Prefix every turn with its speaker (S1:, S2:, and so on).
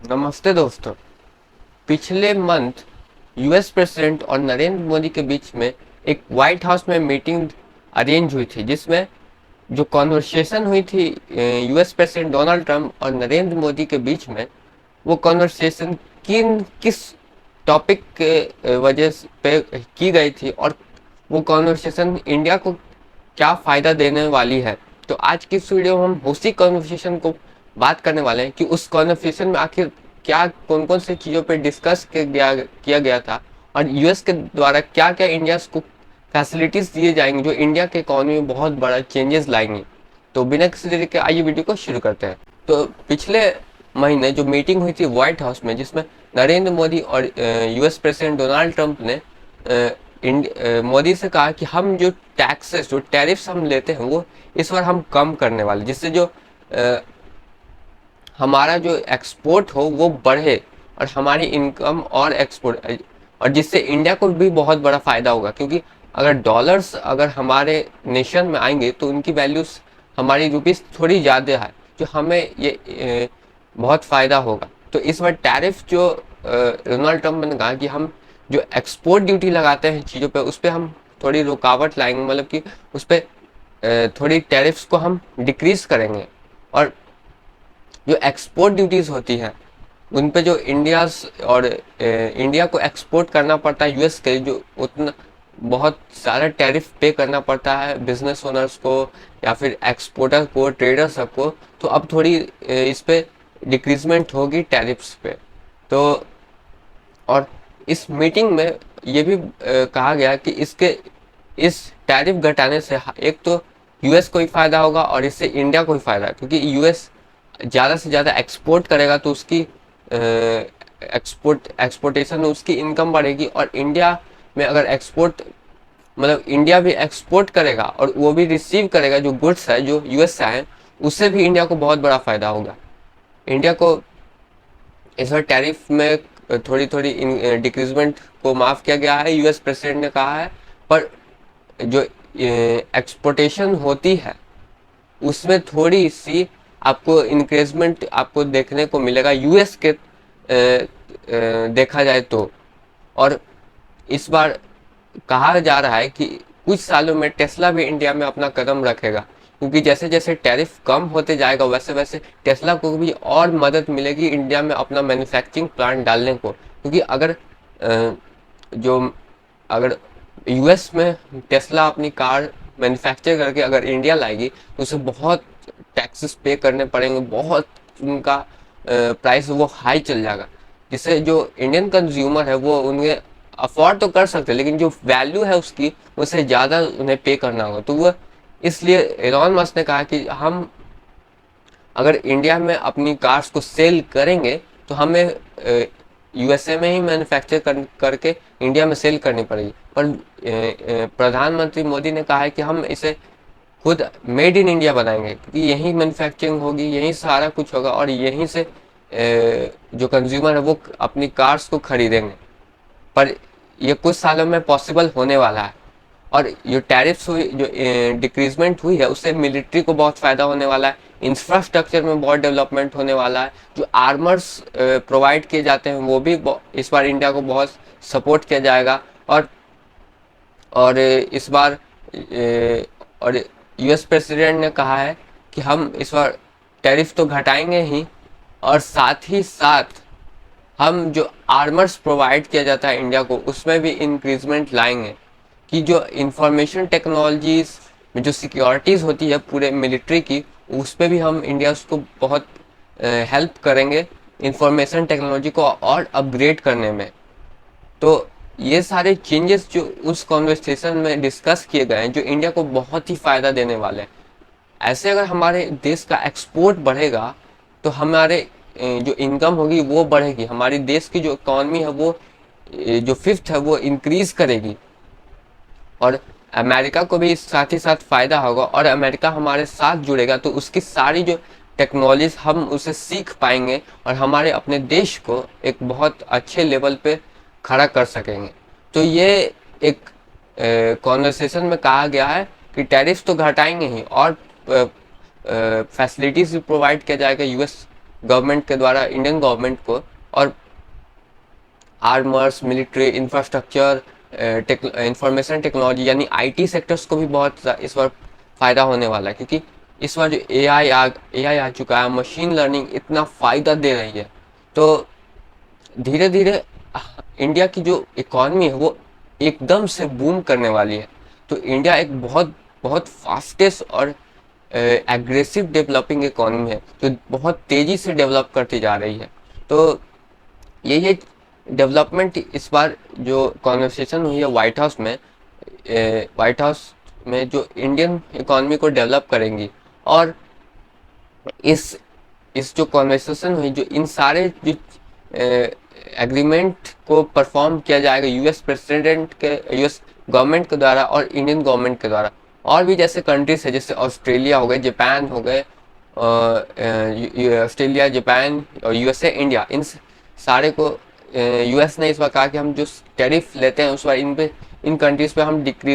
S1: नमस्ते दोस्तों। पिछले मंथ यूएस प्रेसिडेंट और नरेंद्र मोदी के बीच में एक व्हाइट हाउस में मीटिंग अरेंज हुई थी, जिसमें जो कॉन्वर्सेशन हुई थी यूएस प्रेसिडेंट डोनाल्ड ट्रंप और नरेंद्र मोदी के बीच में, वो कॉन्वर्सेशन किस टॉपिक के वजह पे की गई थी और वो कॉन्वर्सेशन इंडिया को क्या फ़ायदा देने वाली है। तो आज की इस वीडियो में हम उसी कॉन्वर्सेशन को बात करने वाले हैं कि उस कॉन्वर्सेशन में आखिर क्या कौन कौन से चीज़ों पे डिस्कस किया गया था और यूएस के द्वारा क्या क्या इंडिया को फैसिलिटीज़ दिए जाएंगे जो इंडिया के इकोनॉमी में बहुत बड़ा चेंजेस लाएंगे। तो बिना किसी देरी के आइए वीडियो को शुरू करते हैं। तो पिछले महीने जो मीटिंग हुई थी व्हाइट हाउस में, जिसमें नरेंद्र मोदी और यूएस प्रेसिडेंट डोनाल्ड ट्रंप ने मोदी से कहा कि हम जो टैक्सेस जो टैरिफ्स हम लेते हैं वो इस बार हम कम करने वाले, जिससे जो अ, हमारा जो एक्सपोर्ट हो वो बढ़े और हमारी इनकम और एक्सपोर्ट, और जिससे इंडिया को भी बहुत बड़ा फायदा होगा, क्योंकि अगर डॉलर्स अगर हमारे नेशन में आएंगे तो उनकी वैल्यूज हमारी रुपीस थोड़ी ज़्यादा है, जो हमें ये बहुत फ़ायदा होगा। तो इस बार टैरिफ जो डोनाल्ड ट्रंप ने कहा कि हम जो एक्सपोर्ट ड्यूटी लगाते हैं चीज़ों पे, उस पर हम थोड़ी रुकावट लाएंगे, मतलब कि उस पर थोड़ी टैरिफ्स को हम डिक्रीज करेंगे। और जो एक्सपोर्ट ड्यूटीज़ होती हैं उन पे जो इंडिया को एक्सपोर्ट करना पड़ता है यूएस के, जो उतना बहुत सारा टैरिफ पे करना पड़ता है बिजनेस ओनर्स को या फिर एक्सपोर्टर को, ट्रेडर सबको। तो अब थोड़ी इस पे डिक्रीजमेंट होगी टैरिफ्स पे। तो और इस मीटिंग में ये भी कहा गया कि इस टैरिफ घटाने से एक तो यूएस को ही फायदा होगा और इससे इंडिया को ही फायदा है, क्योंकि यूएस ज़्यादा से ज़्यादा एक्सपोर्ट करेगा तो उसकी एक्सपोर्टेशन में उसकी इनकम बढ़ेगी, और इंडिया में अगर एक्सपोर्ट मतलब इंडिया भी एक्सपोर्ट करेगा और वो भी रिसीव करेगा जो गुड्स है जो यूएस से आए, उससे भी इंडिया को बहुत बड़ा फायदा होगा। इंडिया को इस बार टैरिफ में थोड़ी थोड़ी डिक्रीजमेंट को माफ़ किया गया है, यूएस प्रेसिडेंट ने कहा है। पर जो एक्सपोर्टेशन होती है उसमें थोड़ी सी आपको इंक्रीजमेंट आपको देखने को मिलेगा यूएस के देखा जाए तो। और इस बार कहा जा रहा है कि कुछ सालों में टेस्ला भी इंडिया में अपना कदम रखेगा, क्योंकि जैसे जैसे टैरिफ कम होते जाएगा वैसे वैसे टेस्ला को भी और मदद मिलेगी इंडिया में अपना मैन्युफैक्चरिंग प्लांट डालने को। क्योंकि जो अगर यूएस में टेस्ला अपनी कार मैन्युफैक्चर करके अगर इंडिया लाएगी तो उसे बहुत टैक्सेस पे करने पड़ेंगे, बहुत उनका प्राइस वो हाई चल जाएगा, जिससे जो इंडियन कंज्यूमर है वो उन्हें अफोर्ड तो कर सकते हैं, लेकिन जो वैल्यू है उसकी उससे ज़्यादा उन्हें पे करना होगा। तो वो इसलिए एलॉन मस्क ने कहा कि हम अगर इंडिया में अपनी कार्स को सेल करेंगे तो हमें यूएसए में ही मैन्युफैक्चर करके इंडिया में सेल करनी पड़ेगी। पर प्रधानमंत्री मोदी ने कहा है कि हम इसे खुद मेड इन इंडिया बनाएंगे, क्योंकि यहीं मैन्युफैक्चरिंग होगी, यहीं सारा कुछ होगा और यहीं से जो कंज्यूमर है वो अपनी कार्स को खरीदेंगे। पर ये कुछ सालों में पॉसिबल होने वाला है। और जो टैरिफ्स हुई, जो डिक्रीजमेंट हुई है, उससे मिलिट्री को बहुत फ़ायदा होने वाला है, इंफ्रास्ट्रक्चर में बहुत डेवलपमेंट होने वाला है, जो आर्मर्स प्रोवाइड किए जाते हैं वो भी इस बार इंडिया को बहुत सपोर्ट किया जाएगा। और इस बार और यूएस प्रेसिडेंट ने कहा है कि हम इस बार टैरिफ तो घटाएंगे ही, और साथ ही साथ हम जो आर्मर्स प्रोवाइड किया जाता है इंडिया को उसमें भी इंक्रीजमेंट लाएंगे, कि जो इंफॉर्मेशन टेक्नोलॉजीज में जो सिक्योरिटीज़ होती है पूरे मिलिट्री की, उस पर भी हम इंडिया उसको बहुत हेल्प करेंगे इंफॉर्मेशन टेक्नोलॉजी को और अपग्रेड करने में। तो ये सारे चेंजेस जो उस कॉन्वर्सेशन में डिस्कस किए गए हैं जो इंडिया को बहुत ही फ़ायदा देने वाले हैं। ऐसे अगर हमारे देश का एक्सपोर्ट बढ़ेगा तो हमारे जो इनकम होगी वो बढ़ेगी, हमारी देश की जो इकॉनमी है वो जो फिफ्थ है वो इंक्रीज करेगी, और अमेरिका को भी साथ ही साथ फ़ायदा होगा। और अमेरिका हमारे साथ जुड़ेगा तो उसकी सारी जो टेक्नोलॉजीज हम उसे सीख पाएंगे और हमारे अपने देश को एक बहुत अच्छे लेवल पे खड़ा कर सकेंगे। तो ये एक कॉन्वर्सेशन में कहा गया है कि टैरिफ तो घटाएंगे ही और फैसिलिटीज भी प्रोवाइड किया जाएगा यूएस गवर्नमेंट के द्वारा इंडियन गवर्नमेंट को और armours, military, infrastructure, information technology यानी आईटी सेक्टर्स को भी बहुत इस बार फ़ायदा होने वाला है, क्योंकि इस बार जो एआई आ चुका है, मशीन लर्निंग इतना फ़ायदा दे रही है। तो धीरे धीरे इंडिया की जो इकॉनमी है वो एकदम से बूम करने वाली है। तो इंडिया एक बहुत बहुत फास्टेस्ट और एग्रेसिव डेवलपिंग इकॉनमी है, जो बहुत तेज़ी से डेवलप करती जा रही है। तो ये डेवलपमेंट इस बार जो कॉन्वर्सेशन हुई है व्हाइट हाउस में जो इंडियन इकॉनमी को डेवलप करेंगी, और इस इस जो कॉन्वर्सेशन हुई, जो इन सारे जो एग्रीमेंट को परफॉर्म किया जाएगा यूएस गवर्नमेंट के द्वारा और इंडियन गवर्नमेंट के द्वारा। और भी जैसे कंट्रीज है, जैसे ऑस्ट्रेलिया हो गए, जापान हो गए, ऑस्ट्रेलिया, जापान और यूएसए, इंडिया, इन सारे को यूएस ने इस बार कहा कि हम जो टैरिफ लेते हैं उस बार इन कंट्रीज पे हम डिक्रीज